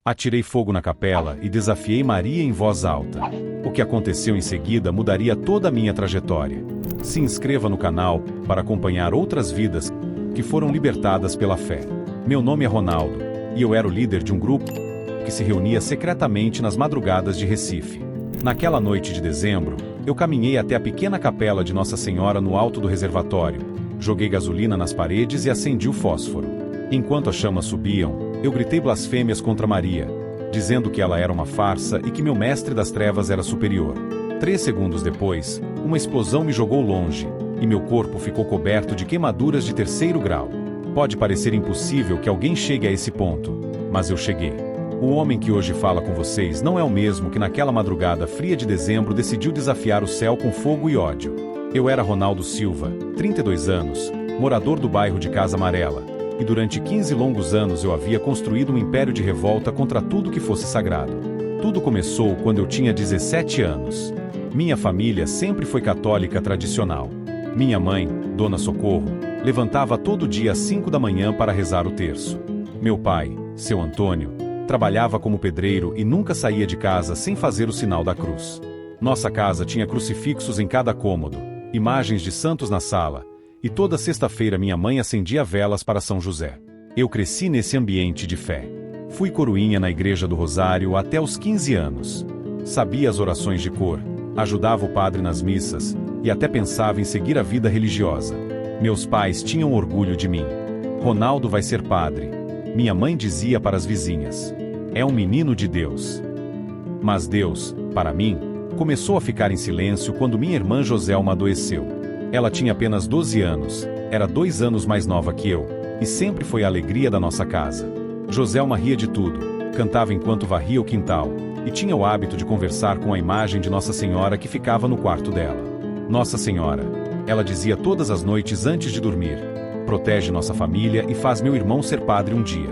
Atirei fogo na capela e desafiei Maria em voz alta. O que aconteceu em seguida mudaria toda a minha trajetória. Se inscreva no canal para acompanhar outras vidas que foram libertadas pela fé. Meu nome é Ronaldo, e eu era o líder de um grupo que se reunia secretamente nas madrugadas de Recife. Naquela noite de dezembro, eu caminhei até a pequena capela de Nossa Senhora no alto do reservatório, joguei gasolina nas paredes e acendi o fósforo. Enquanto as chamas subiam, eu gritei blasfêmias contra Maria, dizendo que ela era uma farsa e que meu mestre das trevas era superior. 3 segundos depois, uma explosão me jogou longe, e meu corpo ficou coberto de queimaduras de 3º grau. Pode parecer impossível que alguém chegue a esse ponto, mas eu cheguei. O homem que hoje fala com vocês não é o mesmo que naquela madrugada fria de dezembro decidiu desafiar o céu com fogo e ódio. Eu era Ronaldo Silva, 32 anos, morador do bairro de Casa Amarela, e durante 15 longos anos eu havia construído um império de revolta contra tudo que fosse sagrado. Tudo começou quando eu tinha 17 anos. Minha família sempre foi católica tradicional. Minha mãe, Dona Socorro, levantava todo dia às 5 da manhã para rezar o terço. Meu pai, seu Antônio, trabalhava como pedreiro e nunca saía de casa sem fazer o sinal da cruz. Nossa casa tinha crucifixos em cada cômodo, imagens de santos na sala, e toda sexta-feira minha mãe acendia velas para São José. Eu cresci nesse ambiente de fé. Fui coroinha na Igreja do Rosário até os 15 anos. Sabia as orações de cor, ajudava o padre nas missas, e até pensava em seguir a vida religiosa. Meus pais tinham orgulho de mim. Ronaldo vai ser padre. Minha mãe dizia para as vizinhas. É um menino de Deus. Mas Deus, para mim, começou a ficar em silêncio quando minha irmã Joselma adoeceu. Ela tinha apenas 12 anos, era 2 anos mais nova que eu, e sempre foi a alegria da nossa casa. Joselma ria de tudo, cantava enquanto varria o quintal, e tinha o hábito de conversar com a imagem de Nossa Senhora que ficava no quarto dela. Nossa Senhora, ela dizia todas as noites antes de dormir, protege nossa família e faz meu irmão ser padre um dia.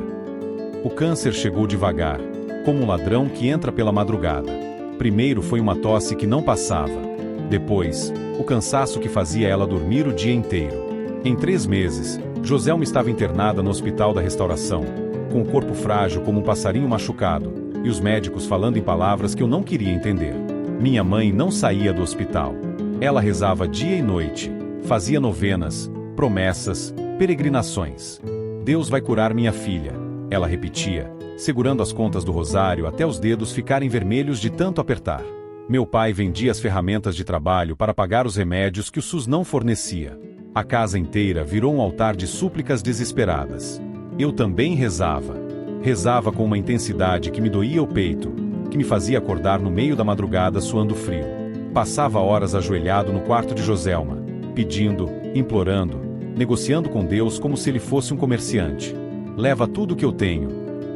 O câncer chegou devagar, como um ladrão que entra pela madrugada. Primeiro foi uma tosse que não passava. Depois, o cansaço que fazia ela dormir o dia inteiro. Em 3 meses, Joselma estava internada no Hospital da Restauração, com o corpo frágil como um passarinho machucado, e os médicos falando em palavras que eu não queria entender. Minha mãe não saía do hospital. Ela rezava dia e noite, fazia novenas, promessas, peregrinações. Deus vai curar minha filha, ela repetia, segurando as contas do rosário até os dedos ficarem vermelhos de tanto apertar. Meu pai vendia as ferramentas de trabalho para pagar os remédios que o SUS não fornecia. A casa inteira virou um altar de súplicas desesperadas. Eu também rezava. Rezava com uma intensidade que me doía o peito, que me fazia acordar no meio da madrugada suando frio. Passava horas ajoelhado no quarto de Joselma, pedindo, implorando, negociando com Deus como se ele fosse um comerciante. Leva tudo o que eu tenho.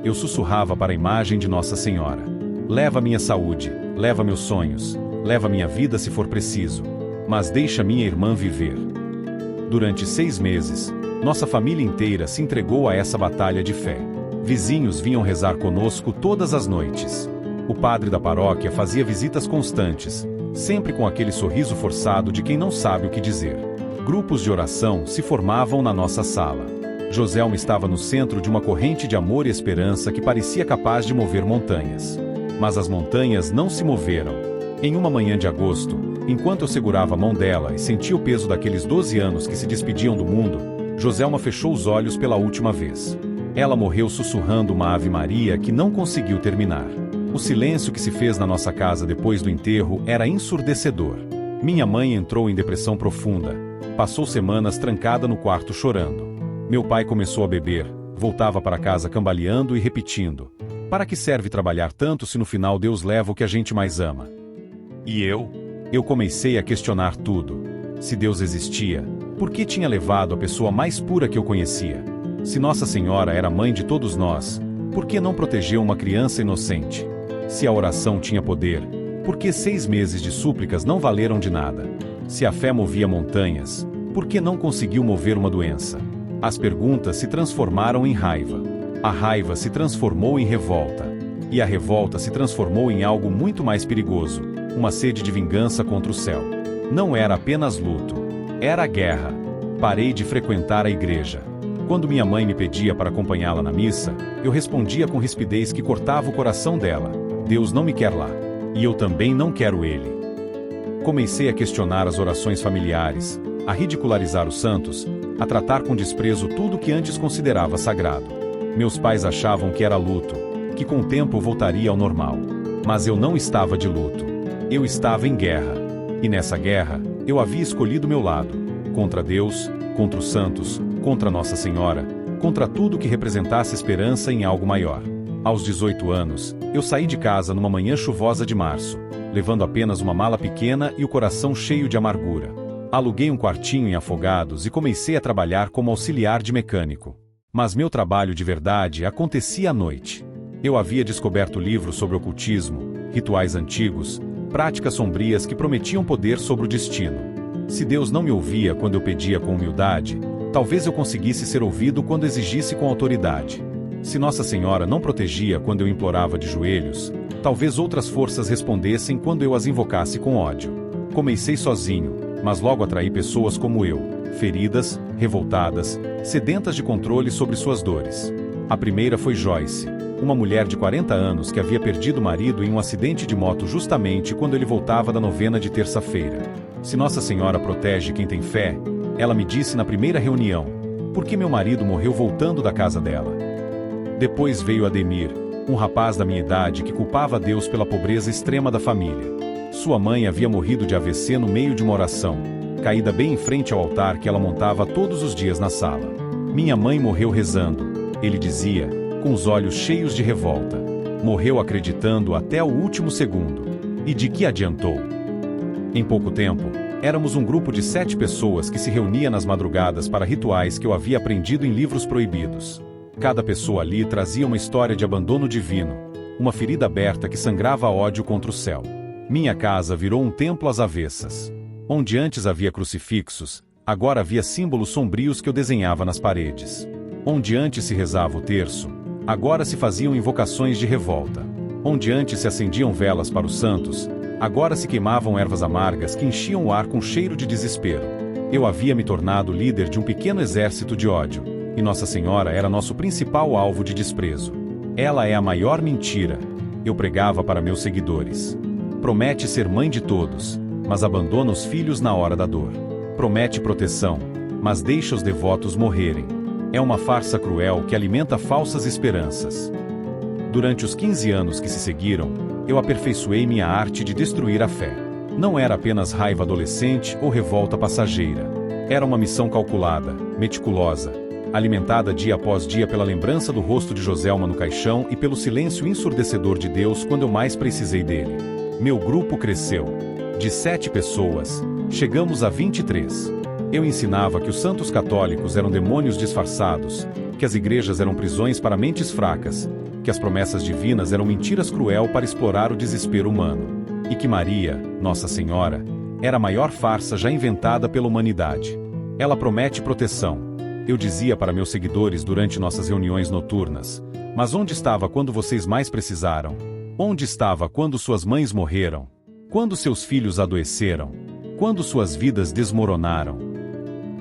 Eu sussurrava para a imagem de Nossa Senhora. Leva minha saúde, leva meus sonhos, leva minha vida se for preciso, mas deixa minha irmã viver. Durante 6 meses, nossa família inteira se entregou a essa batalha de fé. Vizinhos vinham rezar conosco todas as noites. O padre da paróquia fazia visitas constantes, sempre com aquele sorriso forçado de quem não sabe o que dizer. Grupos de oração se formavam na nossa sala. Joselma estava no centro de uma corrente de amor e esperança que parecia capaz de mover montanhas. Mas as montanhas não se moveram. Em uma manhã de agosto, enquanto eu segurava a mão dela e sentia o peso daqueles 12 anos que se despediam do mundo, Joselma fechou os olhos pela última vez. Ela morreu sussurrando uma Ave Maria que não conseguiu terminar. O silêncio que se fez na nossa casa depois do enterro era ensurdecedor. Minha mãe entrou em depressão profunda. Passou semanas trancada no quarto chorando. Meu pai começou a beber, voltava para casa cambaleando e repetindo: para que serve trabalhar tanto se no final Deus leva o que a gente mais ama? E eu? Eu comecei a questionar tudo. Se Deus existia, por que tinha levado a pessoa mais pura que eu conhecia? Se Nossa Senhora era mãe de todos nós, por que não protegeu uma criança inocente? Se a oração tinha poder, por que 6 meses de súplicas não valeram de nada? Se a fé movia montanhas, por que não conseguiu mover uma doença? As perguntas se transformaram em raiva. A raiva se transformou em revolta. E a revolta se transformou em algo muito mais perigoso, uma sede de vingança contra o céu. Não era apenas luto. Era guerra. Parei de frequentar a igreja. Quando minha mãe me pedia para acompanhá-la na missa, eu respondia com rispidez que cortava o coração dela: Deus não me quer lá. E eu também não quero ele. Comecei a questionar as orações familiares, a ridicularizar os santos, a tratar com desprezo tudo que antes considerava sagrado. Meus pais achavam que era luto, que com o tempo voltaria ao normal. Mas eu não estava de luto. Eu estava em guerra. E nessa guerra, eu havia escolhido meu lado. Contra Deus, contra os santos, contra Nossa Senhora, contra tudo que representasse esperança em algo maior. Aos 18 anos, eu saí de casa numa manhã chuvosa de março, levando apenas uma mala pequena e o coração cheio de amargura. Aluguei um quartinho em Afogados e comecei a trabalhar como auxiliar de mecânico. Mas meu trabalho de verdade acontecia à noite. Eu havia descoberto livros sobre ocultismo, rituais antigos, práticas sombrias que prometiam poder sobre o destino. Se Deus não me ouvia quando eu pedia com humildade, talvez eu conseguisse ser ouvido quando exigisse com autoridade. Se Nossa Senhora não protegia quando eu implorava de joelhos, talvez outras forças respondessem quando eu as invocasse com ódio. Comecei sozinho, mas logo atraí pessoas como eu, feridas, revoltadas, sedentas de controle sobre suas dores. A primeira foi Joyce, uma mulher de 40 anos que havia perdido o marido em um acidente de moto justamente quando ele voltava da novena de terça-feira. Se Nossa Senhora protege quem tem fé, ela me disse na primeira reunião, porque meu marido morreu voltando da casa dela. Depois veio Ademir, um rapaz da minha idade que culpava a Deus pela pobreza extrema da família. Sua mãe havia morrido de AVC no meio de uma oração, caída bem em frente ao altar que ela montava todos os dias na sala. Minha mãe morreu rezando, ele dizia, com os olhos cheios de revolta. Morreu acreditando até o último segundo. E de que adiantou? Em pouco tempo, éramos um grupo de 7 pessoas que se reunia nas madrugadas para rituais que eu havia aprendido em livros proibidos. Cada pessoa ali trazia uma história de abandono divino, uma ferida aberta que sangrava ódio contra o céu. Minha casa virou um templo às avessas. Onde antes havia crucifixos, agora havia símbolos sombrios que eu desenhava nas paredes. Onde antes se rezava o terço, agora se faziam invocações de revolta. Onde antes se acendiam velas para os santos, agora se queimavam ervas amargas que enchiam o ar com cheiro de desespero. Eu havia me tornado líder de um pequeno exército de ódio, e Nossa Senhora era nosso principal alvo de desprezo. Ela é a maior mentira, eu pregava para meus seguidores. Promete ser mãe de todos, mas abandona os filhos na hora da dor. Promete proteção, mas deixa os devotos morrerem. É uma farsa cruel que alimenta falsas esperanças. Durante os 15 anos que se seguiram, eu aperfeiçoei minha arte de destruir a fé. Não era apenas raiva adolescente ou revolta passageira. Era uma missão calculada, meticulosa, alimentada dia após dia pela lembrança do rosto de Joselma no caixão e pelo silêncio ensurdecedor de Deus quando eu mais precisei dele. Meu grupo cresceu. De 7 pessoas, chegamos a 23. Eu ensinava que os santos católicos eram demônios disfarçados, que as igrejas eram prisões para mentes fracas, que as promessas divinas eram mentiras cruel para explorar o desespero humano, e que Maria, Nossa Senhora, era a maior farsa já inventada pela humanidade. Ela promete proteção. Eu dizia para meus seguidores durante nossas reuniões noturnas, mas onde estava quando vocês mais precisaram? Onde estava quando suas mães morreram? Quando seus filhos adoeceram? Quando suas vidas desmoronaram?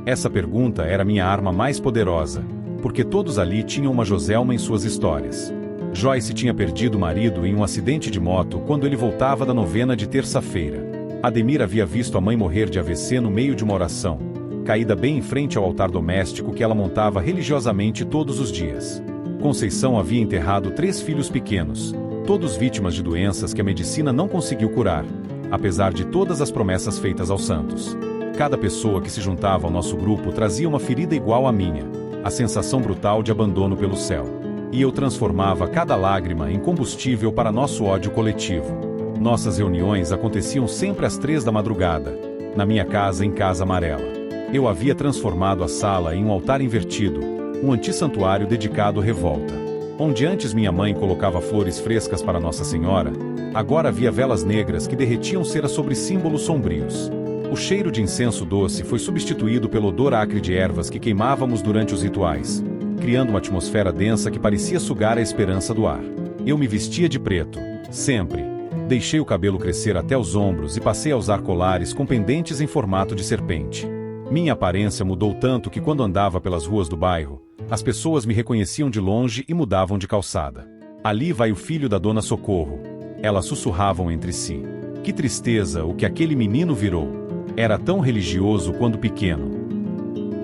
Essa pergunta era minha arma mais poderosa, porque todos ali tinham uma Joselma em suas histórias. Joyce tinha perdido o marido em um acidente de moto quando ele voltava da novena de terça-feira. Ademir havia visto a mãe morrer de AVC no meio de uma oração, caída bem em frente ao altar doméstico que ela montava religiosamente todos os dias. Conceição havia enterrado 3 filhos pequenos, todos vítimas de doenças que a medicina não conseguiu curar, apesar de todas as promessas feitas aos santos. Cada pessoa que se juntava ao nosso grupo trazia uma ferida igual à minha, a sensação brutal de abandono pelo céu. E eu transformava cada lágrima em combustível para nosso ódio coletivo. Nossas reuniões aconteciam sempre às 3 da madrugada, na minha casa em Casa Amarela. Eu havia transformado a sala em um altar invertido, um antissantuário dedicado à revolta. Onde antes minha mãe colocava flores frescas para Nossa Senhora, agora havia velas negras que derretiam cera sobre símbolos sombrios. O cheiro de incenso doce foi substituído pelo odor acre de ervas que queimávamos durante os rituais, criando uma atmosfera densa que parecia sugar a esperança do ar. Eu me vestia de preto, sempre. Deixei o cabelo crescer até os ombros e passei a usar colares com pendentes em formato de serpente. Minha aparência mudou tanto que quando andava pelas ruas do bairro, As pessoas me reconheciam de longe e mudavam de calçada. Ali vai o filho da Dona Socorro. Elas sussurravam entre si. Que tristeza o que aquele menino virou. Era tão religioso quando pequeno.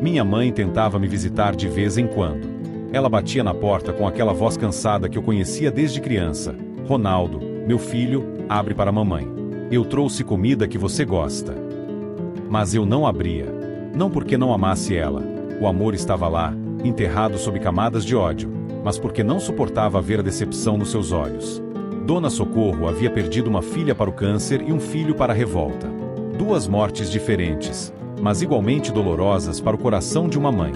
Minha mãe tentava me visitar de vez em quando. Ela batia na porta com aquela voz cansada que eu conhecia desde criança. Ronaldo, meu filho, abre para a mamãe. Eu trouxe comida que você gosta. Mas eu não abria. Não porque não amasse ela. O amor estava lá, enterrado sob camadas de ódio, mas porque não suportava ver a decepção nos seus olhos. Dona Socorro havia perdido uma filha para o câncer e um filho para a revolta. Duas mortes diferentes, mas igualmente dolorosas para o coração de uma mãe.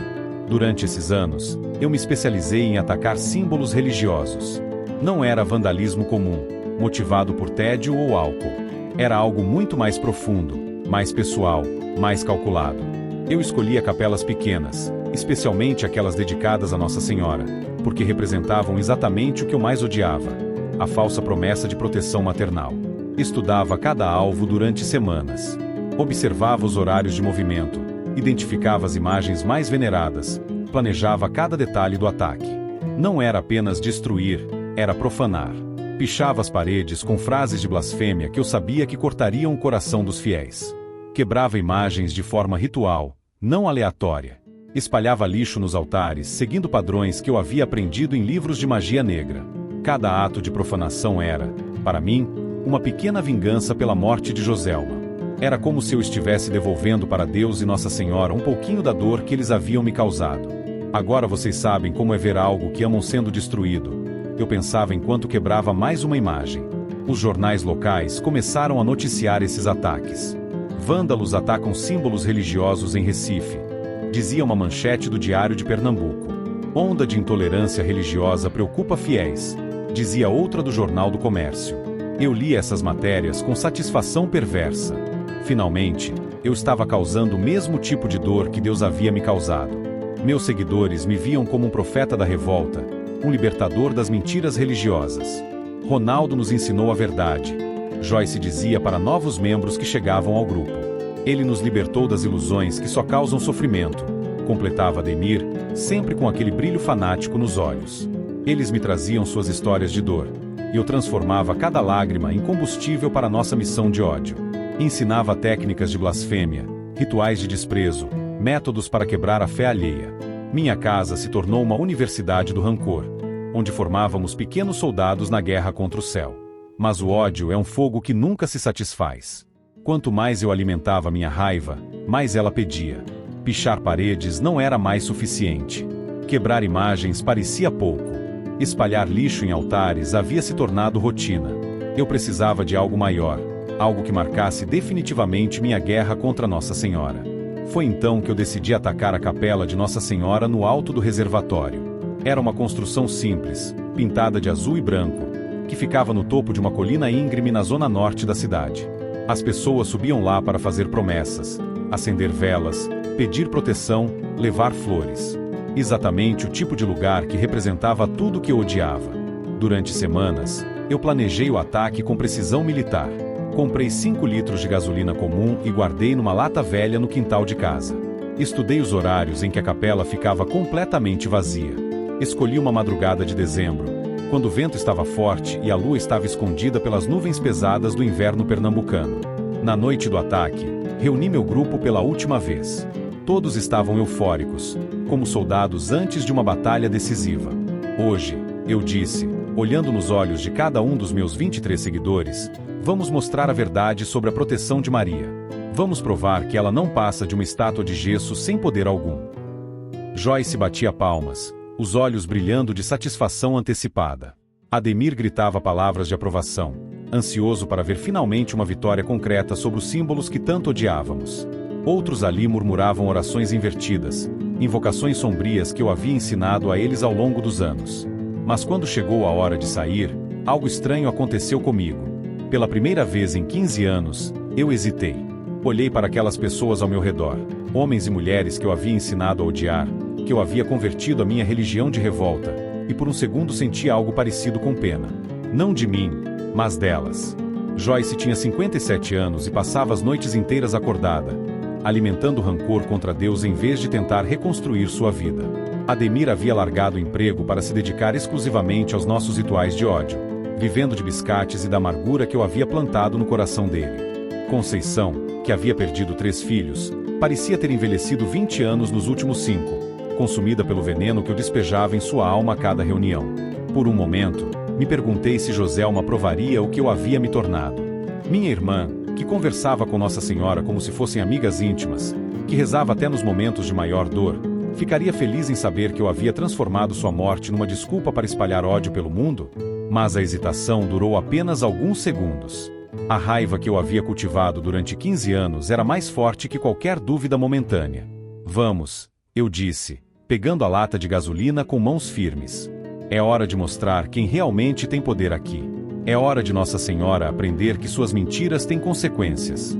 Durante esses anos, eu me especializei em atacar símbolos religiosos. Não era vandalismo comum, motivado por tédio ou álcool. Era algo muito mais profundo, mais pessoal, mais calculado. Eu escolhia capelas pequenas, especialmente aquelas dedicadas a Nossa Senhora, porque representavam exatamente o que eu mais odiava: a falsa promessa de proteção maternal. Estudava cada alvo durante semanas. Observava os horários de movimento, identificava as imagens mais veneradas, planejava cada detalhe do ataque. Não era apenas destruir, era profanar. Pichava as paredes com frases de blasfêmia que eu sabia que cortariam o coração dos fiéis. Quebrava imagens de forma ritual, não aleatória. Espalhava lixo nos altares, seguindo padrões que eu havia aprendido em livros de magia negra. Cada ato de profanação era, para mim, uma pequena vingança pela morte de Joselma. Era como se eu estivesse devolvendo para Deus e Nossa Senhora um pouquinho da dor que eles haviam me causado. Agora vocês sabem como é ver algo que amam sendo destruído. Eu pensava enquanto quebrava mais uma imagem. Os jornais locais começaram a noticiar esses ataques. Vândalos atacam símbolos religiosos em Recife, dizia uma manchete do Diário de Pernambuco. Onda de intolerância religiosa preocupa fiéis, dizia outra do Jornal do Comércio. Eu li essas matérias com satisfação perversa. Finalmente, eu estava causando o mesmo tipo de dor que Deus havia me causado. Meus seguidores me viam como um profeta da revolta, um libertador das mentiras religiosas. Ronaldo nos ensinou a verdade, Joyce dizia para novos membros que chegavam ao grupo. Ele nos libertou das ilusões que só causam sofrimento, completava Ademir, sempre com aquele brilho fanático nos olhos. Eles me traziam suas histórias de dor, e eu transformava cada lágrima em combustível para nossa missão de ódio. Ensinava técnicas de blasfêmia, rituais de desprezo, métodos para quebrar a fé alheia. Minha casa se tornou uma universidade do rancor, onde formávamos pequenos soldados na guerra contra o céu. Mas o ódio é um fogo que nunca se satisfaz. Quanto mais eu alimentava minha raiva, mais ela pedia. Pichar paredes não era mais suficiente. Quebrar imagens parecia pouco. Espalhar lixo em altares havia se tornado rotina. Eu precisava de algo maior, algo que marcasse definitivamente minha guerra contra Nossa Senhora. Foi então que eu decidi atacar a capela de Nossa Senhora no alto do reservatório. Era uma construção simples, pintada de azul e branco, que ficava no topo de uma colina íngreme na zona norte da cidade. As pessoas subiam lá para fazer promessas, acender velas, pedir proteção, levar flores. Exatamente o tipo de lugar que representava tudo que eu odiava. Durante semanas, eu planejei o ataque com precisão militar. Comprei 5 litros de gasolina comum e guardei numa lata velha no quintal de casa. Estudei os horários em que a capela ficava completamente vazia. Escolhi uma madrugada de dezembro, quando o vento estava forte e a lua estava escondida pelas nuvens pesadas do inverno pernambucano. Na noite do ataque, reuni meu grupo pela última vez. Todos estavam eufóricos, como soldados antes de uma batalha decisiva. Hoje, eu disse, olhando nos olhos de cada um dos meus 23 seguidores, vamos mostrar a verdade sobre a proteção de Maria. Vamos provar que ela não passa de uma estátua de gesso sem poder algum. Joyce batia palmas, os olhos brilhando de satisfação antecipada. Ademir gritava palavras de aprovação, ansioso para ver finalmente uma vitória concreta sobre os símbolos que tanto odiávamos. Outros ali murmuravam orações invertidas, invocações sombrias que eu havia ensinado a eles ao longo dos anos. Mas quando chegou a hora de sair, algo estranho aconteceu comigo. Pela primeira vez em 15 anos, eu hesitei. Olhei para aquelas pessoas ao meu redor, homens e mulheres que eu havia ensinado a odiar, que eu havia convertido à minha religião de revolta, e por um segundo senti algo parecido com pena. Não de mim, mas delas. Joyce tinha 57 anos e passava as noites inteiras acordada, alimentando rancor contra Deus em vez de tentar reconstruir sua vida. Ademir havia largado o emprego para se dedicar exclusivamente aos nossos rituais de ódio, vivendo de biscates e da amargura que eu havia plantado no coração dele. Conceição, que havia perdido 3 filhos, parecia ter envelhecido 20 anos nos últimos 5, consumida pelo veneno que eu despejava em sua alma a cada reunião. Por um momento, me perguntei se Joselma provaria o que eu havia me tornado. Minha irmã, que conversava com Nossa Senhora como se fossem amigas íntimas, que rezava até nos momentos de maior dor, ficaria feliz em saber que eu havia transformado sua morte numa desculpa para espalhar ódio pelo mundo? Mas a hesitação durou apenas alguns segundos. A raiva que eu havia cultivado durante 15 anos era mais forte que qualquer dúvida momentânea. Vamos, eu disse, pegando a lata de gasolina com mãos firmes. É hora de mostrar quem realmente tem poder aqui. É hora de Nossa Senhora aprender que suas mentiras têm consequências.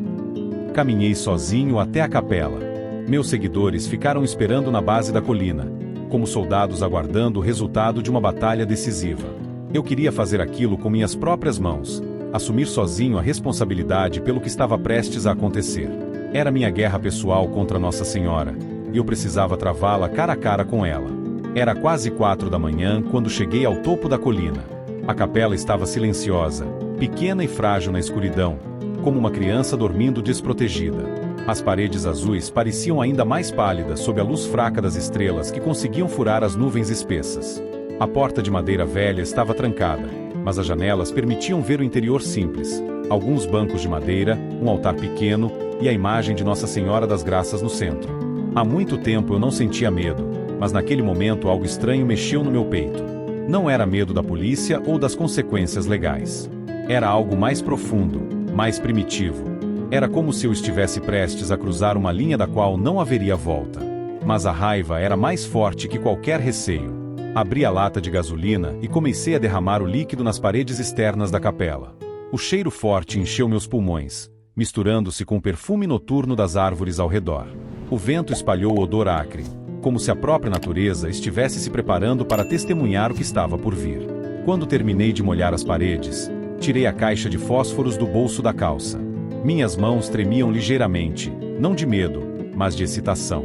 Caminhei sozinho até a capela. Meus seguidores ficaram esperando na base da colina, como soldados aguardando o resultado de uma batalha decisiva. Eu queria fazer aquilo com minhas próprias mãos, assumir sozinho a responsabilidade pelo que estava prestes a acontecer. Era minha guerra pessoal contra Nossa Senhora, e eu precisava travá-la cara a cara com ela. Era quase 4 da manhã quando cheguei ao topo da colina. A capela estava silenciosa, pequena e frágil na escuridão, como uma criança dormindo desprotegida. As paredes azuis pareciam ainda mais pálidas sob a luz fraca das estrelas que conseguiam furar as nuvens espessas. A porta de madeira velha estava trancada, mas as janelas permitiam ver o interior simples, alguns bancos de madeira, um altar pequeno e a imagem de Nossa Senhora das Graças no centro. Há muito tempo eu não sentia medo, mas naquele momento algo estranho mexeu no meu peito. Não era medo da polícia ou das consequências legais. Era algo mais profundo, mais primitivo. Era como se eu estivesse prestes a cruzar uma linha da qual não haveria volta. Mas a raiva era mais forte que qualquer receio. Abri a lata de gasolina e comecei a derramar o líquido nas paredes externas da capela. O cheiro forte encheu meus pulmões, misturando-se com o perfume noturno das árvores ao redor. O vento espalhou o odor acre, como se a própria natureza estivesse se preparando para testemunhar o que estava por vir. Quando terminei de molhar as paredes, tirei a caixa de fósforos do bolso da calça. Minhas mãos tremiam ligeiramente, não de medo, mas de excitação.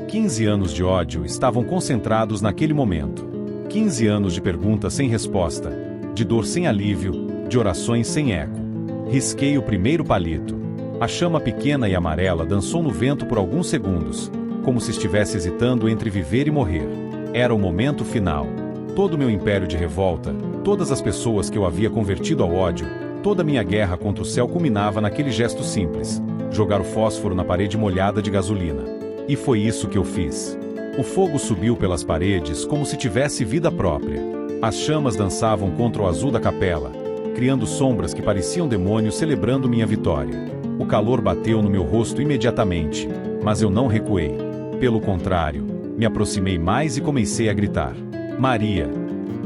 15 anos de ódio estavam concentrados naquele momento. 15 anos de perguntas sem resposta, de dor sem alívio, de orações sem eco. Risquei o primeiro palito. A chama pequena e amarela dançou no vento por alguns segundos, como se estivesse hesitando entre viver e morrer. Era o momento final. Todo o meu império de revolta, todas as pessoas que eu havia convertido ao ódio, toda a minha guerra contra o céu culminava naquele gesto simples: jogar o fósforo na parede molhada de gasolina. E foi isso que eu fiz. O fogo subiu pelas paredes como se tivesse vida própria. As chamas dançavam contra o azul da capela, criando sombras que pareciam demônios celebrando minha vitória. O calor bateu no meu rosto imediatamente, mas eu não recuei. Pelo contrário, me aproximei mais e comecei a gritar: Maria!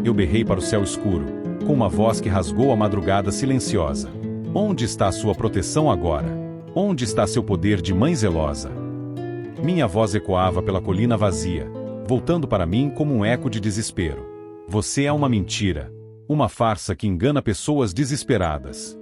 Eu berrei para o céu escuro, com uma voz que rasgou a madrugada silenciosa. Onde está a sua proteção agora? Onde está seu poder de mãe zelosa? Minha voz ecoava pela colina vazia, voltando para mim como um eco de desespero. Você é uma mentira, uma farsa que engana pessoas desesperadas.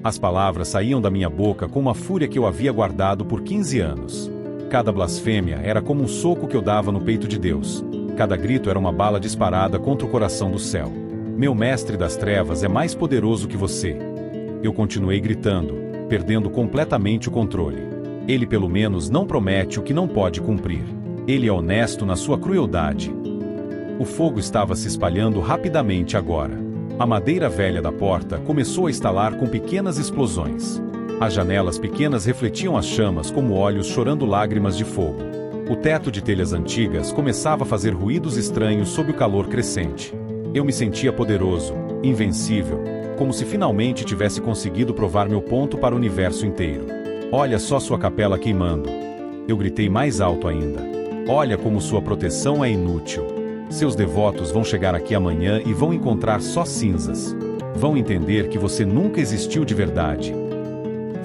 As palavras saíam da minha boca com uma fúria que eu havia guardado por 15 anos. Cada blasfêmia era como um soco que eu dava no peito de Deus. Cada grito era uma bala disparada contra o coração do céu. Meu mestre das trevas é mais poderoso que você. Eu continuei gritando, perdendo completamente o controle. Ele pelo menos não promete o que não pode cumprir. Ele é honesto na sua crueldade. O fogo estava se espalhando rapidamente agora. A madeira velha da porta começou a estalar com pequenas explosões. As janelas pequenas refletiam as chamas como olhos chorando lágrimas de fogo. O teto de telhas antigas começava a fazer ruídos estranhos sob o calor crescente. Eu me sentia poderoso, invencível, como se finalmente tivesse conseguido provar meu ponto para o universo inteiro. Olha só sua capela queimando. Eu gritei mais alto ainda. Olha como sua proteção é inútil. Seus devotos vão chegar aqui amanhã e vão encontrar só cinzas. Vão entender que você nunca existiu de verdade.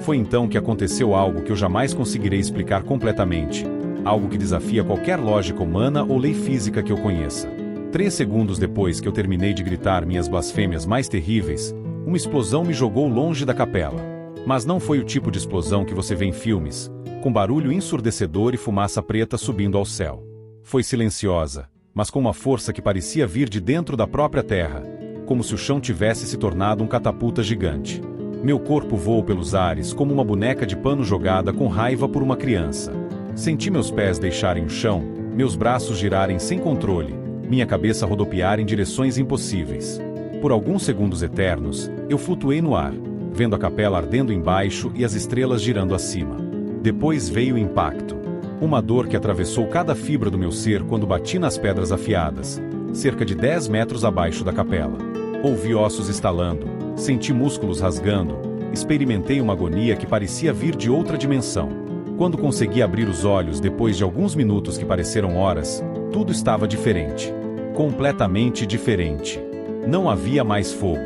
Foi então que aconteceu algo que eu jamais conseguirei explicar completamente. Algo que desafia qualquer lógica humana ou lei física que eu conheça. 3 segundos depois que eu terminei de gritar minhas blasfêmias mais terríveis, uma explosão me jogou longe da capela. Mas não foi o tipo de explosão que você vê em filmes, com barulho ensurdecedor e fumaça preta subindo ao céu. Foi silenciosa, mas com uma força que parecia vir de dentro da própria terra, como se o chão tivesse se tornado um catapulta gigante. Meu corpo voou pelos ares como uma boneca de pano jogada com raiva por uma criança. Senti meus pés deixarem o chão, meus braços girarem sem controle, minha cabeça rodopiar em direções impossíveis. Por alguns segundos eternos, eu flutuei no ar, vendo a capela ardendo embaixo e as estrelas girando acima. Depois veio o impacto. Uma dor que atravessou cada fibra do meu ser quando bati nas pedras afiadas, cerca de 10 metros abaixo da capela. Ouvi ossos estalando, senti músculos rasgando, experimentei uma agonia que parecia vir de outra dimensão. Quando consegui abrir os olhos depois de alguns minutos que pareceram horas, tudo estava diferente. Completamente diferente. Não havia mais fogo.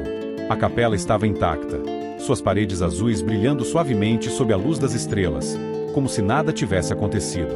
A capela estava intacta, suas paredes azuis brilhando suavemente sob a luz das estrelas, como se nada tivesse acontecido.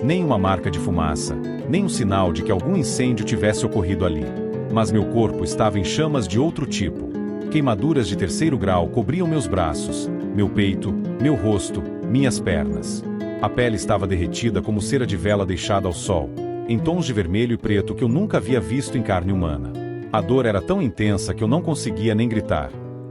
Nem uma marca de fumaça, nem um sinal de que algum incêndio tivesse ocorrido ali. Mas meu corpo estava em chamas de outro tipo. Queimaduras de 3º grau cobriam meus braços, meu peito, meu rosto, minhas pernas. A pele estava derretida como cera de vela deixada ao sol, em tons de vermelho e preto que eu nunca havia visto em carne humana. A dor era tão intensa que eu não conseguia nem gritar.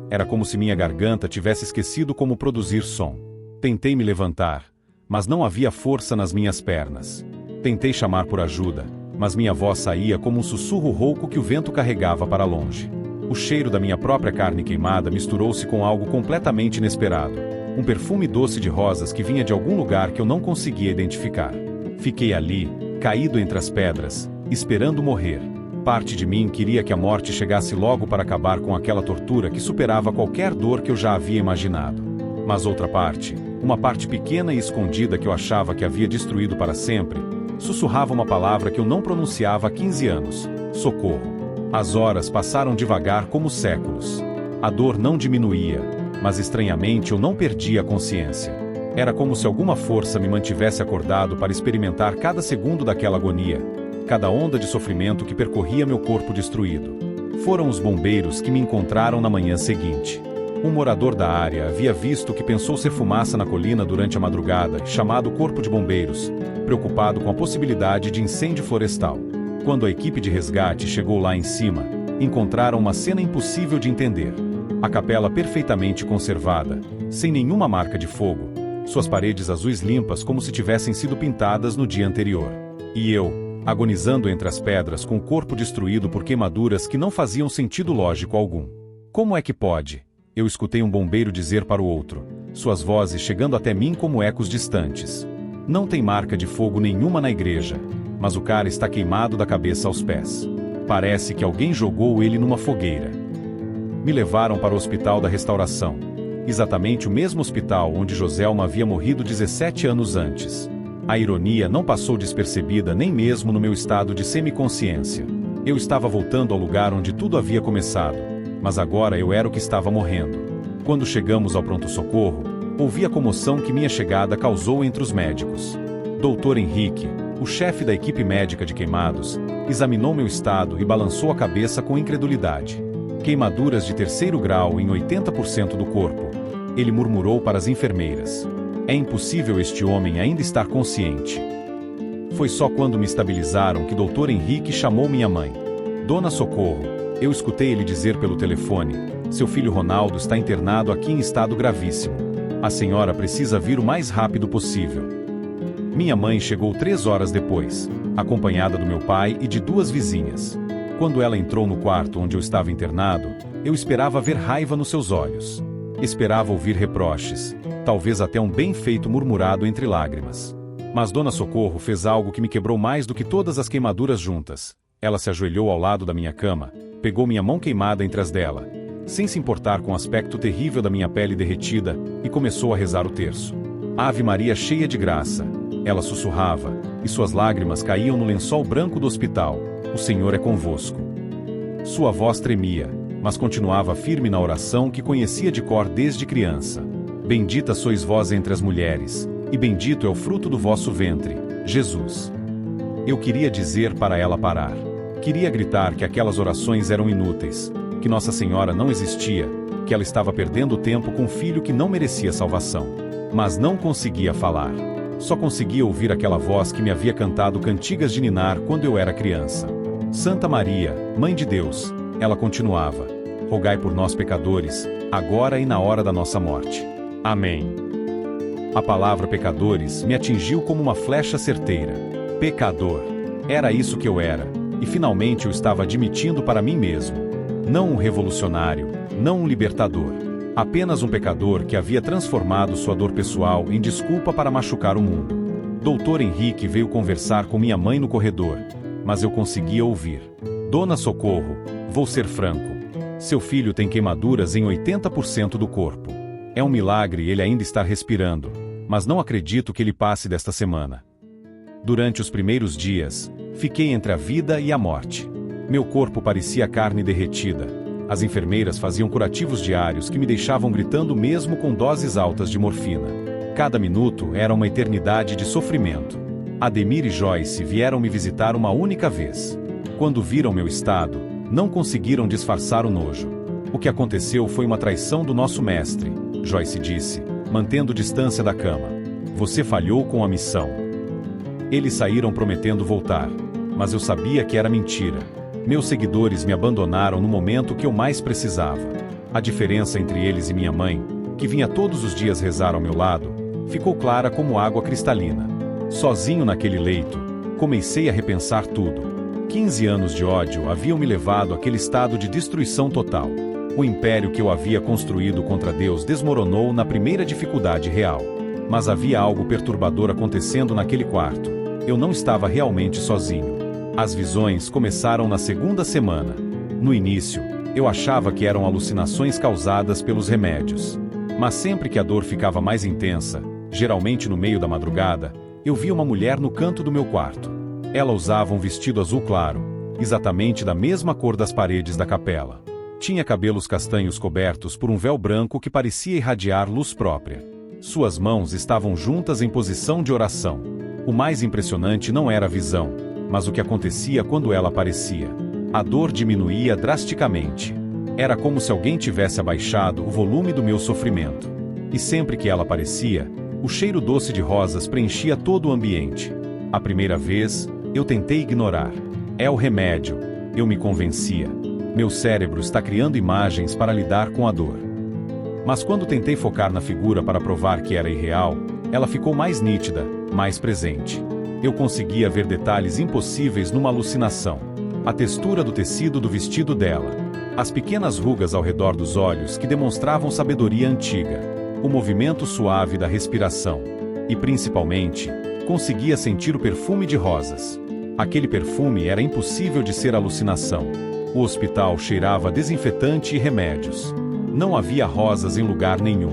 Era como se minha garganta tivesse esquecido como produzir som. Tentei me levantar, mas não havia força nas minhas pernas. Tentei chamar por ajuda, mas minha voz saía como um sussurro rouco que o vento carregava para longe. O cheiro da minha própria carne queimada misturou-se com algo completamente inesperado. Um perfume doce de rosas que vinha de algum lugar que eu não conseguia identificar. Fiquei ali, caído entre as pedras, esperando morrer. Parte de mim queria que a morte chegasse logo para acabar com aquela tortura que superava qualquer dor que eu já havia imaginado. Mas outra parte, uma parte pequena e escondida que eu achava que havia destruído para sempre, sussurrava uma palavra que eu não pronunciava há 15 anos: socorro. As horas passaram devagar como séculos. A dor não diminuía, mas estranhamente eu não perdia a consciência. Era como se alguma força me mantivesse acordado para experimentar cada segundo daquela agonia, cada onda de sofrimento que percorria meu corpo destruído. Foram os bombeiros que me encontraram na manhã seguinte. Um morador da área havia visto o que pensou ser fumaça na colina durante a madrugada, chamado Corpo de Bombeiros, preocupado com a possibilidade de incêndio florestal. Quando a equipe de resgate chegou lá em cima, encontraram uma cena impossível de entender. A capela perfeitamente conservada, sem nenhuma marca de fogo, suas paredes azuis limpas como se tivessem sido pintadas no dia anterior. E eu, agonizando entre as pedras com o corpo destruído por queimaduras que não faziam sentido lógico algum. Como é que pode? Eu escutei um bombeiro dizer para o outro, suas vozes chegando até mim como ecos distantes. Não tem marca de fogo nenhuma na igreja, mas o cara está queimado da cabeça aos pés. Parece que alguém jogou ele numa fogueira. Me levaram para o Hospital da Restauração, exatamente o mesmo hospital onde Joselma havia morrido 17 anos antes. A ironia não passou despercebida nem mesmo no meu estado de semiconsciência. Eu estava voltando ao lugar onde tudo havia começado, mas agora eu era o que estava morrendo. Quando chegamos ao pronto-socorro, ouvi a comoção que minha chegada causou entre os médicos. Dr. Henrique, o chefe da equipe médica de queimados, examinou meu estado e balançou a cabeça com incredulidade. Queimaduras de 3º grau em 80% do corpo. Ele murmurou para as enfermeiras. É impossível este homem ainda estar consciente. Foi só quando me estabilizaram que Dr. Henrique chamou minha mãe. Dona Socorro, eu escutei ele dizer pelo telefone, seu filho Ronaldo está internado aqui em estado gravíssimo. A senhora precisa vir o mais rápido possível. Minha mãe chegou 3 horas depois, acompanhada do meu pai e de 2 vizinhas. Quando ela entrou no quarto onde eu estava internado, eu esperava ver raiva nos seus olhos. Esperava ouvir reproches, talvez até um bem-feito murmurado entre lágrimas. Mas Dona Socorro fez algo que me quebrou mais do que todas as queimaduras juntas. Ela se ajoelhou ao lado da minha cama, pegou minha mão queimada entre as dela, sem se importar com o aspecto terrível da minha pele derretida, e começou a rezar o terço. Ave Maria cheia de graça. Ela sussurrava, e suas lágrimas caíam no lençol branco do hospital. O Senhor é convosco. Sua voz tremia, mas continuava firme na oração que conhecia de cor desde criança. Bendita sois vós entre as mulheres, e bendito é o fruto do vosso ventre, Jesus. Eu queria dizer para ela parar. Queria gritar que aquelas orações eram inúteis, que Nossa Senhora não existia, que ela estava perdendo tempo com um filho que não merecia salvação. Mas não conseguia falar. Só conseguia ouvir aquela voz que me havia cantado cantigas de ninar quando eu era criança. Santa Maria, Mãe de Deus, ela continuava, rogai por nós pecadores, agora e na hora da nossa morte. Amém. A palavra pecadores me atingiu como uma flecha certeira. Pecador. Era isso que eu era, e finalmente eu estava admitindo para mim mesmo. Não um revolucionário, não um libertador. Apenas um pecador que havia transformado sua dor pessoal em desculpa para machucar o mundo. Doutor Henrique veio conversar com minha mãe no corredor, mas eu conseguia ouvir. Dona Socorro, vou ser franco. Seu filho tem queimaduras em 80% do corpo. É um milagre ele ainda estar respirando, mas não acredito que ele passe desta semana. Durante os primeiros dias, fiquei entre a vida e a morte. Meu corpo parecia carne derretida. As enfermeiras faziam curativos diários que me deixavam gritando mesmo com doses altas de morfina. Cada minuto era uma eternidade de sofrimento. Ademir e Joyce vieram me visitar uma única vez. Quando viram meu estado, não conseguiram disfarçar o nojo. O que aconteceu foi uma traição do nosso mestre, Joyce disse, mantendo distância da cama. Você falhou com a missão. Eles saíram prometendo voltar, mas eu sabia que era mentira. Meus seguidores me abandonaram no momento que eu mais precisava. A diferença entre eles e minha mãe, que vinha todos os dias rezar ao meu lado, ficou clara como água cristalina. Sozinho naquele leito, comecei a repensar tudo. 15 anos de ódio haviam me levado àquele estado de destruição total. O império que eu havia construído contra Deus desmoronou na primeira dificuldade real. Mas havia algo perturbador acontecendo naquele quarto. Eu não estava realmente sozinho. As visões começaram na segunda semana. No início, eu achava que eram alucinações causadas pelos remédios. Mas sempre que a dor ficava mais intensa, geralmente no meio da madrugada, eu via uma mulher no canto do meu quarto. Ela usava um vestido azul claro, exatamente da mesma cor das paredes da capela. Tinha cabelos castanhos cobertos por um véu branco que parecia irradiar luz própria. Suas mãos estavam juntas em posição de oração. O mais impressionante não era a visão, mas o que acontecia quando ela aparecia. A dor diminuía drasticamente. Era como se alguém tivesse abaixado o volume do meu sofrimento. E sempre que ela aparecia, o cheiro doce de rosas preenchia todo o ambiente. A primeira vez, eu tentei ignorar. É o remédio, eu me convencia. Meu cérebro está criando imagens para lidar com a dor. Mas quando tentei focar na figura para provar que era irreal, ela ficou mais nítida, mais presente. Eu conseguia ver detalhes impossíveis numa alucinação. A textura do tecido do vestido dela. As pequenas rugas ao redor dos olhos que demonstravam sabedoria antiga. O movimento suave da respiração. E principalmente, conseguia sentir o perfume de rosas. Aquele perfume era impossível de ser alucinação. O hospital cheirava desinfetante e remédios. Não havia rosas em lugar nenhum.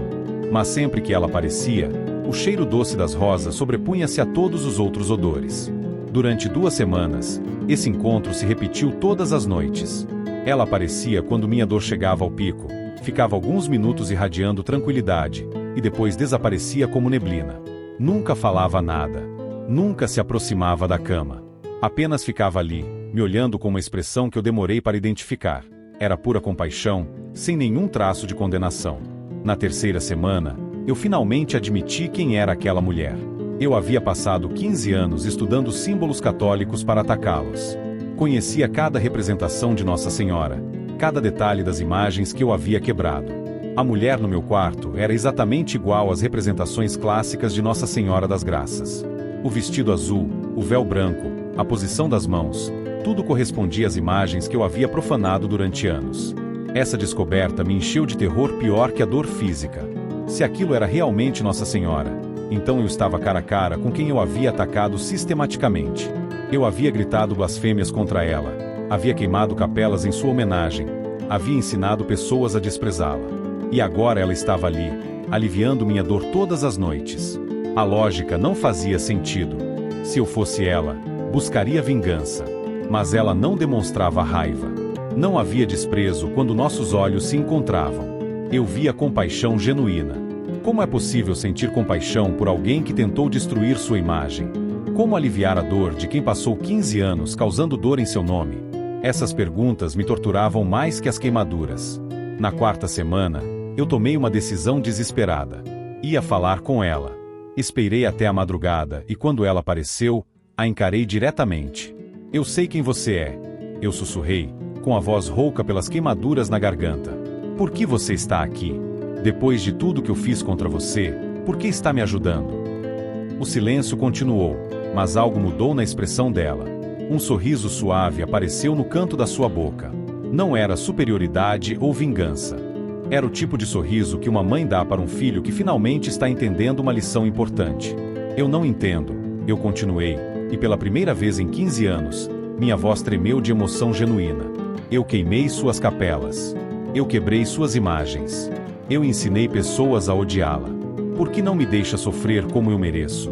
Mas sempre que ela aparecia, o cheiro doce das rosas sobrepunha-se a todos os outros odores. Durante 2 semanas, esse encontro se repetiu todas as noites. Ela aparecia quando minha dor chegava ao pico, ficava alguns minutos irradiando tranquilidade, e depois desaparecia como neblina. Nunca falava nada. Nunca se aproximava da cama. Apenas ficava ali, me olhando com uma expressão que eu demorei para identificar. Era pura compaixão, sem nenhum traço de condenação. Na 3ª semana, eu finalmente admiti quem era aquela mulher. Eu havia passado 15 anos estudando símbolos católicos para atacá-los. Conhecia cada representação de Nossa Senhora, cada detalhe das imagens que eu havia quebrado. A mulher no meu quarto era exatamente igual às representações clássicas de Nossa Senhora das Graças. O vestido azul, o véu branco, a posição das mãos, tudo correspondia às imagens que eu havia profanado durante anos. Essa descoberta me encheu de terror pior que a dor física. Se aquilo era realmente Nossa Senhora, então eu estava cara a cara com quem eu havia atacado sistematicamente. Eu havia gritado blasfêmias contra ela, havia queimado capelas em sua homenagem, havia ensinado pessoas a desprezá-la. E agora ela estava ali, aliviando minha dor todas as noites. A lógica não fazia sentido. Se eu fosse ela, buscaria vingança. Mas ela não demonstrava raiva. Não havia desprezo quando nossos olhos se encontravam. Eu via compaixão genuína. Como é possível sentir compaixão por alguém que tentou destruir sua imagem? Como aliviar a dor de quem passou 15 anos causando dor em seu nome? Essas perguntas me torturavam mais que as queimaduras. Na 4ª semana, eu tomei uma decisão desesperada. Ia falar com ela. Esperei até a madrugada e quando ela apareceu, a encarei diretamente. Eu sei quem você é. Eu sussurrei, com a voz rouca pelas queimaduras na garganta. Por que você está aqui? Depois de tudo que eu fiz contra você, por que está me ajudando? O silêncio continuou, mas algo mudou na expressão dela. Um sorriso suave apareceu no canto da sua boca. Não era superioridade ou vingança. Era o tipo de sorriso que uma mãe dá para um filho que finalmente está entendendo uma lição importante. Eu não entendo, eu continuei, e pela primeira vez em 15 anos, minha voz tremeu de emoção genuína. Eu queimei suas capelas. Eu quebrei suas imagens. Eu ensinei pessoas a odiá-la. Por que não me deixa sofrer como eu mereço?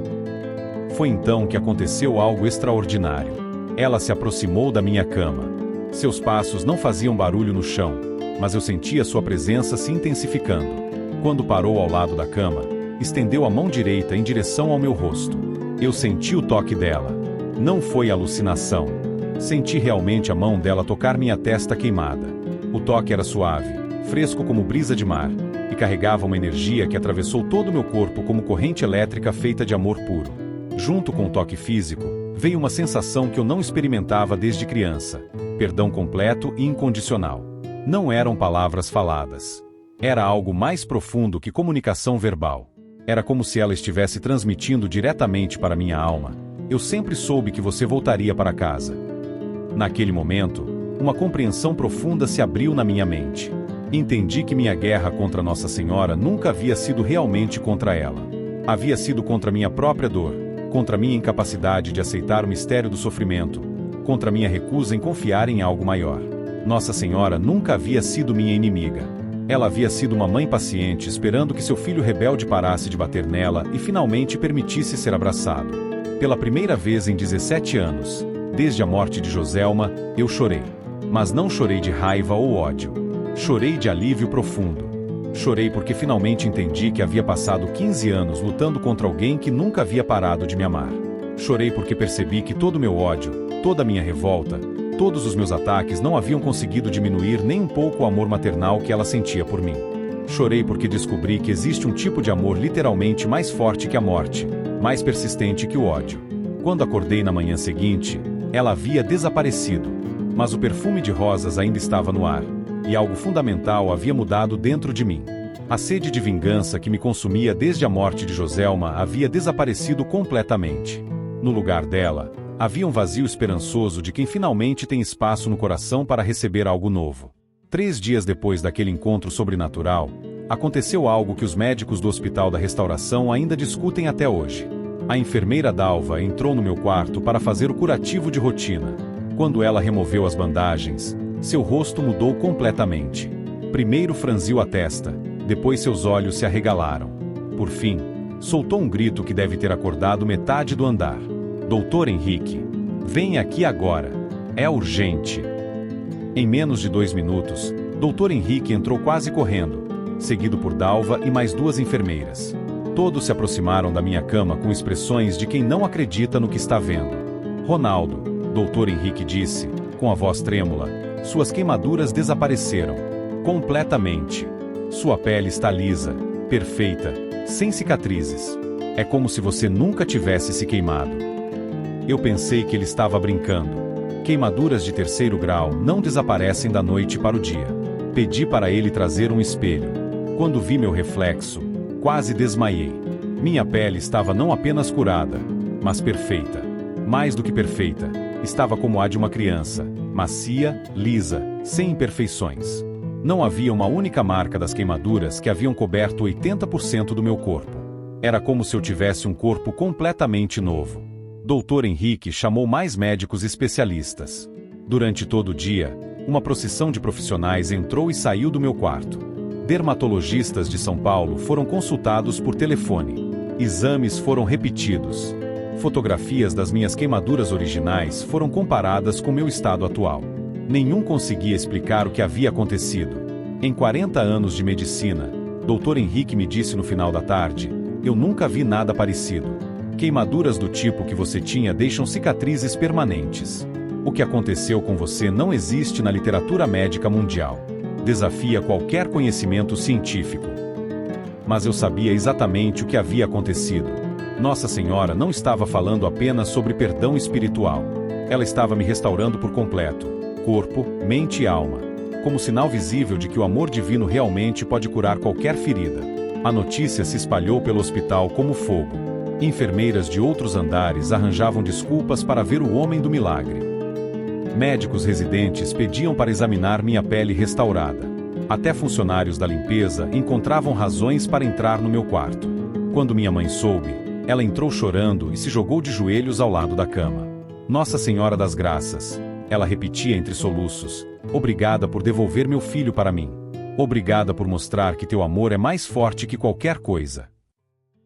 Foi então que aconteceu algo extraordinário. Ela se aproximou da minha cama. Seus passos não faziam barulho no chão, mas eu sentia sua presença se intensificando. Quando parou ao lado da cama, estendeu a mão direita em direção ao meu rosto. Eu senti o toque dela. Não foi alucinação. Senti realmente a mão dela tocar minha testa queimada. O toque era suave, fresco como brisa de mar, e carregava uma energia que atravessou todo o meu corpo como corrente elétrica feita de amor puro. Junto com o toque físico, veio uma sensação que eu não experimentava desde criança: perdão completo e incondicional. Não eram palavras faladas. Era algo mais profundo que comunicação verbal. Era como se ela estivesse transmitindo diretamente para minha alma: eu sempre soube que você voltaria para casa. Naquele momento, uma compreensão profunda se abriu na minha mente. Entendi que minha guerra contra Nossa Senhora nunca havia sido realmente contra ela. Havia sido contra minha própria dor, contra minha incapacidade de aceitar o mistério do sofrimento, contra minha recusa em confiar em algo maior. Nossa Senhora nunca havia sido minha inimiga. Ela havia sido uma mãe paciente esperando que seu filho rebelde parasse de bater nela e finalmente permitisse ser abraçado. Pela primeira vez em 17 anos, desde a morte de Joselma, eu chorei. Mas não chorei de raiva ou ódio. Chorei de alívio profundo. Chorei porque finalmente entendi que havia passado 15 anos lutando contra alguém que nunca havia parado de me amar. Chorei porque percebi que todo o meu ódio, toda a minha revolta, todos os meus ataques não haviam conseguido diminuir nem um pouco o amor maternal que ela sentia por mim. Chorei porque descobri que existe um tipo de amor literalmente mais forte que a morte, mais persistente que o ódio. Quando acordei na manhã seguinte, ela havia desaparecido, mas o perfume de rosas ainda estava no ar, e algo fundamental havia mudado dentro de mim. A sede de vingança que me consumia desde a morte de Joselma havia desaparecido completamente. No lugar dela, havia um vazio esperançoso de quem finalmente tem espaço no coração para receber algo novo. 3 dias depois daquele encontro sobrenatural, aconteceu algo que os médicos do Hospital da Restauração ainda discutem até hoje. A enfermeira Dalva entrou no meu quarto para fazer o curativo de rotina. Quando ela removeu as bandagens, seu rosto mudou completamente. Primeiro franziu a testa, depois seus olhos se arregalaram. Por fim, soltou um grito que deve ter acordado metade do andar. Doutor Henrique, venha aqui agora. É urgente. Em menos de 2 minutos, Doutor Henrique entrou quase correndo, seguido por Dalva e mais 2 enfermeiras. Todos se aproximaram da minha cama com expressões de quem não acredita no que está vendo. Ronaldo, Doutor Henrique disse, com a voz trêmula, suas queimaduras desapareceram. Completamente. Sua pele está lisa, perfeita, sem cicatrizes. É como se você nunca tivesse se queimado. Eu pensei que ele estava brincando. Queimaduras de 3º grau não desaparecem da noite para o dia. Pedi para ele trazer um espelho. Quando vi meu reflexo, quase desmaiei. Minha pele estava não apenas curada, mas perfeita. Mais do que perfeita, estava como a de uma criança, macia, lisa, sem imperfeições. Não havia uma única marca das queimaduras que haviam coberto 80% do meu corpo. Era como se eu tivesse um corpo completamente novo. Doutor Henrique chamou mais médicos especialistas. Durante todo o dia, uma procissão de profissionais entrou e saiu do meu quarto. Dermatologistas de São Paulo foram consultados por telefone. Exames foram repetidos. Fotografias das minhas queimaduras originais foram comparadas com meu estado atual. Nenhum conseguia explicar o que havia acontecido. Em 40 anos de medicina, Dr. Henrique me disse no final da tarde, eu nunca vi nada parecido. Queimaduras do tipo que você tinha deixam cicatrizes permanentes. O que aconteceu com você não existe na literatura médica mundial. Desafia qualquer conhecimento científico. Mas eu sabia exatamente o que havia acontecido. Nossa Senhora não estava falando apenas sobre perdão espiritual. Ela estava me restaurando por completo, corpo, mente e alma, como sinal visível de que o amor divino realmente pode curar qualquer ferida. A notícia se espalhou pelo hospital como fogo. Enfermeiras de outros andares arranjavam desculpas para ver o homem do milagre. Médicos residentes pediam para examinar minha pele restaurada. Até funcionários da limpeza encontravam razões para entrar no meu quarto. Quando minha mãe soube, ela entrou chorando e se jogou de joelhos ao lado da cama. Nossa Senhora das Graças, ela repetia entre soluços, obrigada por devolver meu filho para mim. Obrigada por mostrar que teu amor é mais forte que qualquer coisa.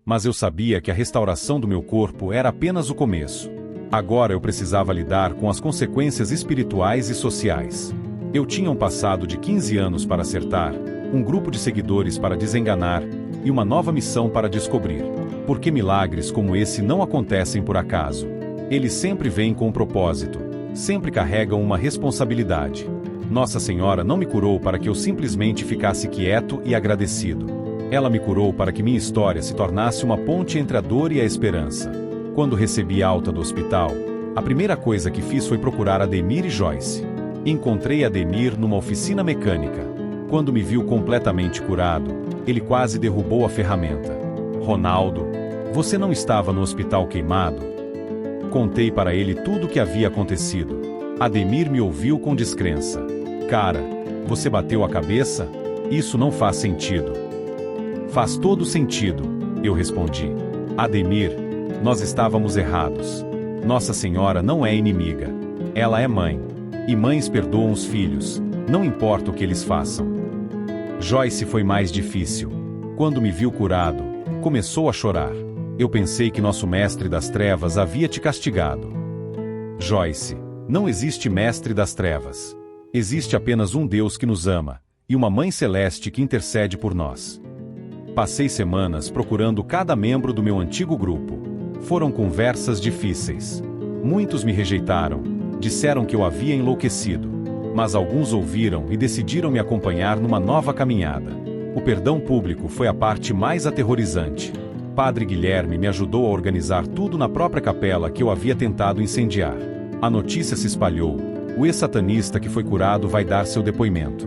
Mas eu sabia que a restauração do meu corpo era apenas o começo. Agora eu precisava lidar com as consequências espirituais e sociais. Eu tinha um passado de 15 anos para acertar, um grupo de seguidores para desenganar e uma nova missão para descobrir. Por que milagres como esse não acontecem por acaso? Eles sempre vêm com um propósito, sempre carregam uma responsabilidade. Nossa Senhora não me curou para que eu simplesmente ficasse quieto e agradecido. Ela me curou para que minha história se tornasse uma ponte entre a dor e a esperança. Quando recebi alta do hospital, a primeira coisa que fiz foi procurar Ademir e Joyce. Encontrei Ademir numa oficina mecânica. Quando me viu completamente curado, ele quase derrubou a ferramenta. Ronaldo, você não estava no hospital queimado? Contei para ele tudo o que havia acontecido. Ademir me ouviu com descrença. Cara, você bateu a cabeça? Isso não faz sentido. Faz todo sentido, eu respondi. Ademir, nós estávamos errados. Nossa Senhora não é inimiga. Ela é mãe. E mães perdoam os filhos, não importa o que eles façam. Joyce foi mais difícil. Quando me viu curado, começou a chorar. Eu pensei que nosso mestre das trevas havia te castigado. Joyce, não existe mestre das trevas. Existe apenas um Deus que nos ama, e uma Mãe Celeste que intercede por nós. Passei semanas procurando cada membro do meu antigo grupo. Foram conversas difíceis. Muitos me rejeitaram. Disseram que eu havia enlouquecido. Mas alguns ouviram e decidiram me acompanhar numa nova caminhada. O perdão público foi a parte mais aterrorizante. Padre Guilherme me ajudou a organizar tudo na própria capela que eu havia tentado incendiar. A notícia se espalhou. O ex-satanista que foi curado vai dar seu depoimento.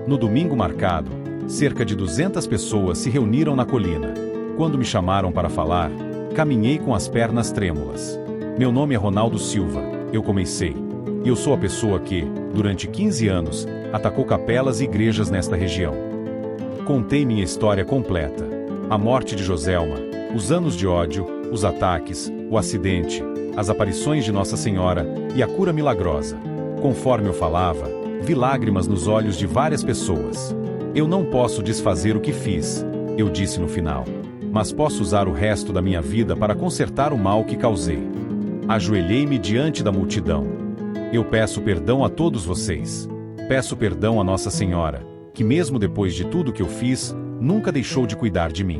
No domingo marcado, cerca de 200 pessoas se reuniram na colina. Quando me chamaram para falar, caminhei com as pernas trêmulas. Meu nome é Ronaldo Silva, eu comecei. E eu sou a pessoa que, durante 15 anos, atacou capelas e igrejas nesta região. Contei minha história completa. A morte de Joselma, os anos de ódio, os ataques, o acidente, as aparições de Nossa Senhora e a cura milagrosa. Conforme eu falava, vi lágrimas nos olhos de várias pessoas. Eu não posso desfazer o que fiz, eu disse no final. Mas posso usar o resto da minha vida para consertar o mal que causei. Ajoelhei-me diante da multidão. Eu peço perdão a todos vocês. Peço perdão a Nossa Senhora, que mesmo depois de tudo que eu fiz, nunca deixou de cuidar de mim.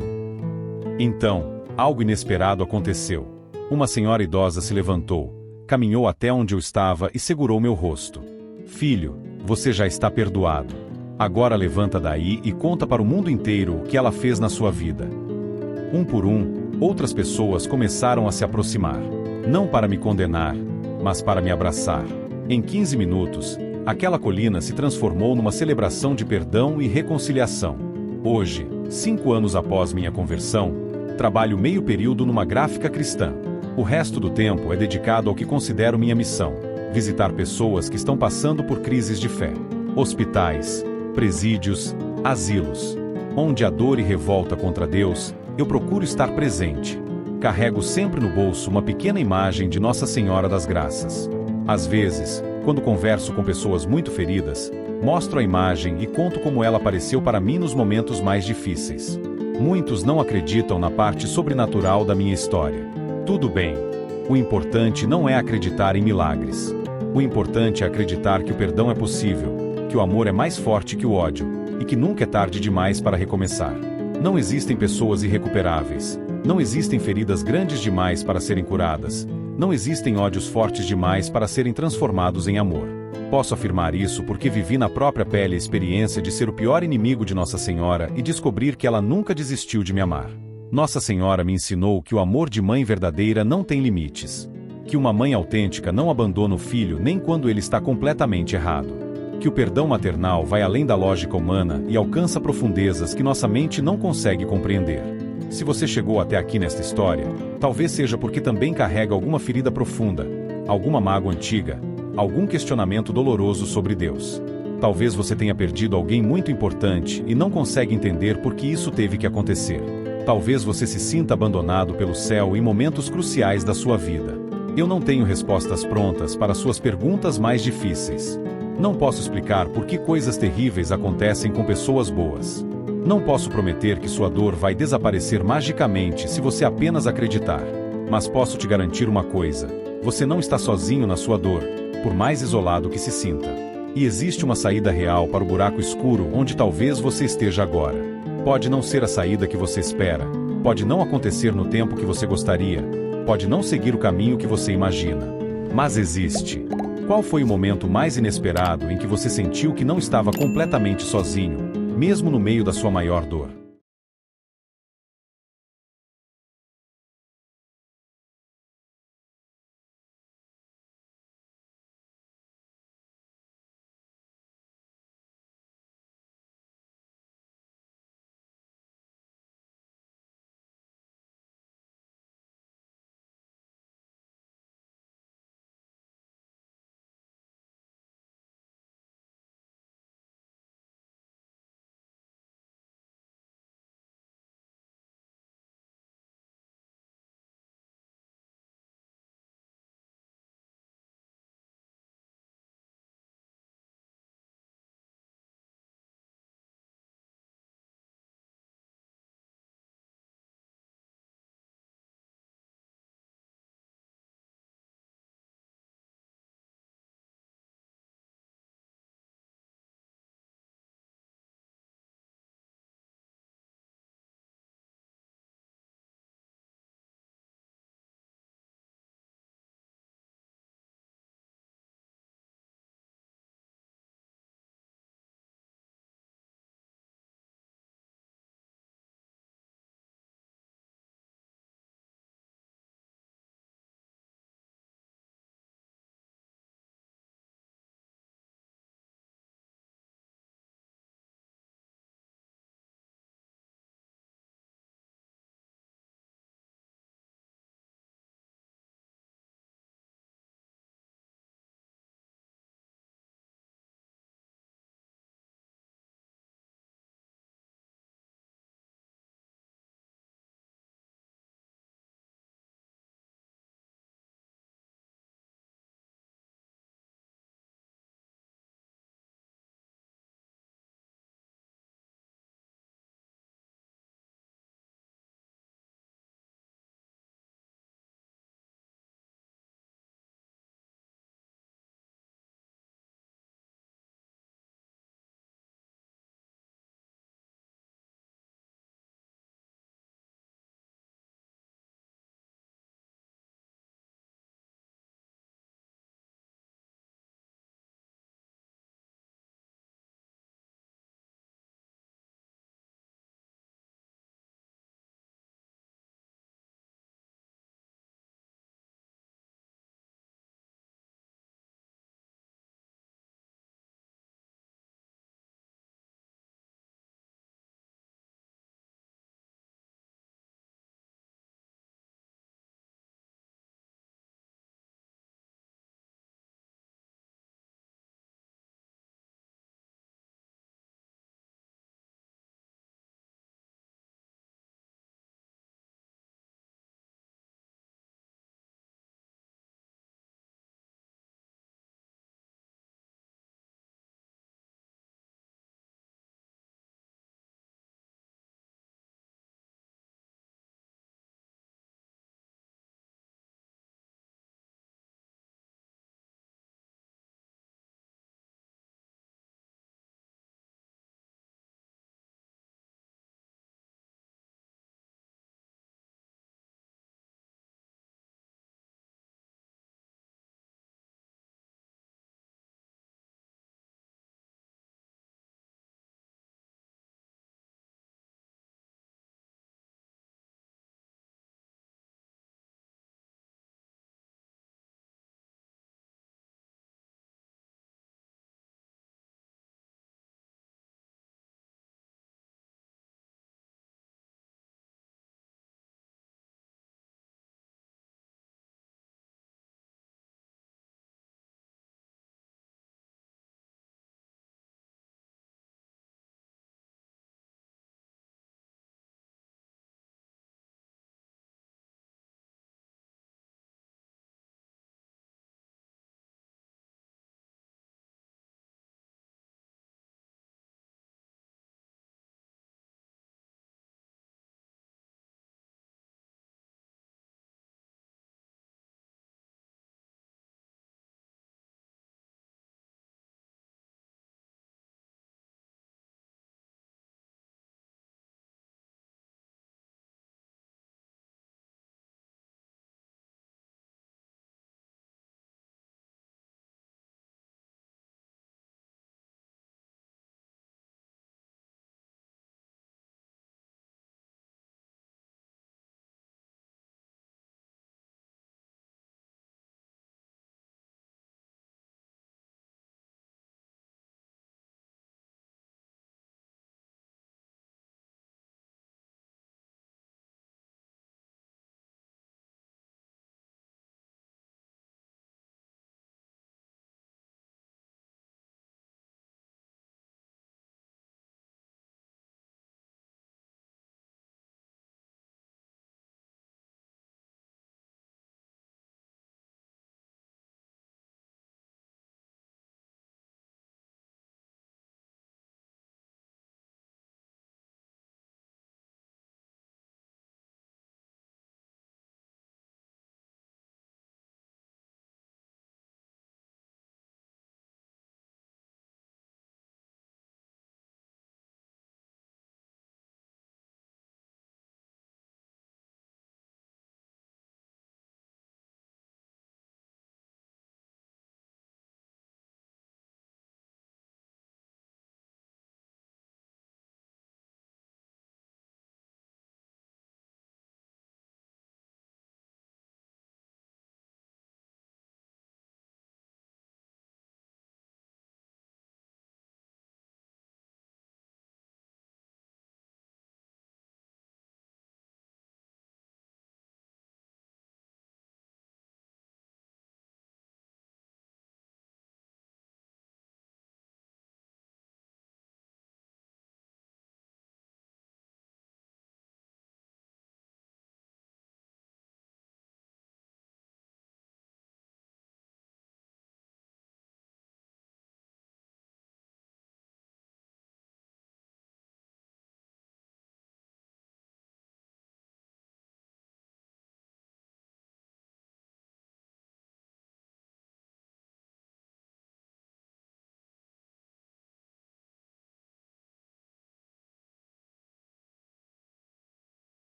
Então, algo inesperado aconteceu. Uma senhora idosa se levantou, caminhou até onde eu estava e segurou meu rosto. Filho, você já está perdoado. Agora levanta daí e conta para o mundo inteiro o que ela fez na sua vida. Um por um, outras pessoas começaram a se aproximar. Não para me condenar, mas para me abraçar. Em 15 minutos, aquela colina se transformou numa celebração de perdão e reconciliação. Hoje, 5 anos após minha conversão, trabalho meio período numa gráfica cristã. O resto do tempo é dedicado ao que considero minha missão: visitar pessoas que estão passando por crises de fé. Hospitais, presídios, asilos. Onde há dor e revolta contra Deus, eu procuro estar presente. Carrego sempre no bolso uma pequena imagem de Nossa Senhora das Graças. Às vezes, quando converso com pessoas muito feridas, mostro a imagem e conto como ela apareceu para mim nos momentos mais difíceis. Muitos não acreditam na parte sobrenatural da minha história. Tudo bem. O importante não é acreditar em milagres. O importante é acreditar que o perdão é possível, que o amor é mais forte que o ódio, e que nunca é tarde demais para recomeçar. Não existem pessoas irrecuperáveis. Não existem feridas grandes demais para serem curadas. Não existem ódios fortes demais para serem transformados em amor. Posso afirmar isso porque vivi na própria pele a experiência de ser o pior inimigo de Nossa Senhora e descobrir que ela nunca desistiu de me amar. Nossa Senhora me ensinou que o amor de mãe verdadeira não tem limites. Que uma mãe autêntica não abandona o filho nem quando ele está completamente errado. Que o perdão maternal vai além da lógica humana e alcança profundezas que nossa mente não consegue compreender. Se você chegou até aqui nesta história, talvez seja porque também carrega alguma ferida profunda, alguma mágoa antiga, algum questionamento doloroso sobre Deus. Talvez você tenha perdido alguém muito importante e não consegue entender por que isso teve que acontecer. Talvez você se sinta abandonado pelo céu em momentos cruciais da sua vida. Eu não tenho respostas prontas para suas perguntas mais difíceis. Não posso explicar por que coisas terríveis acontecem com pessoas boas. Não posso prometer que sua dor vai desaparecer magicamente se você apenas acreditar. Mas posso te garantir uma coisa: você não está sozinho na sua dor, por mais isolado que se sinta. E existe uma saída real para o buraco escuro onde talvez você esteja agora. Pode não ser a saída que você espera, pode não acontecer no tempo que você gostaria, pode não seguir o caminho que você imagina. Mas existe. Qual foi o momento mais inesperado em que você sentiu que não estava completamente sozinho, mesmo no meio da sua maior dor?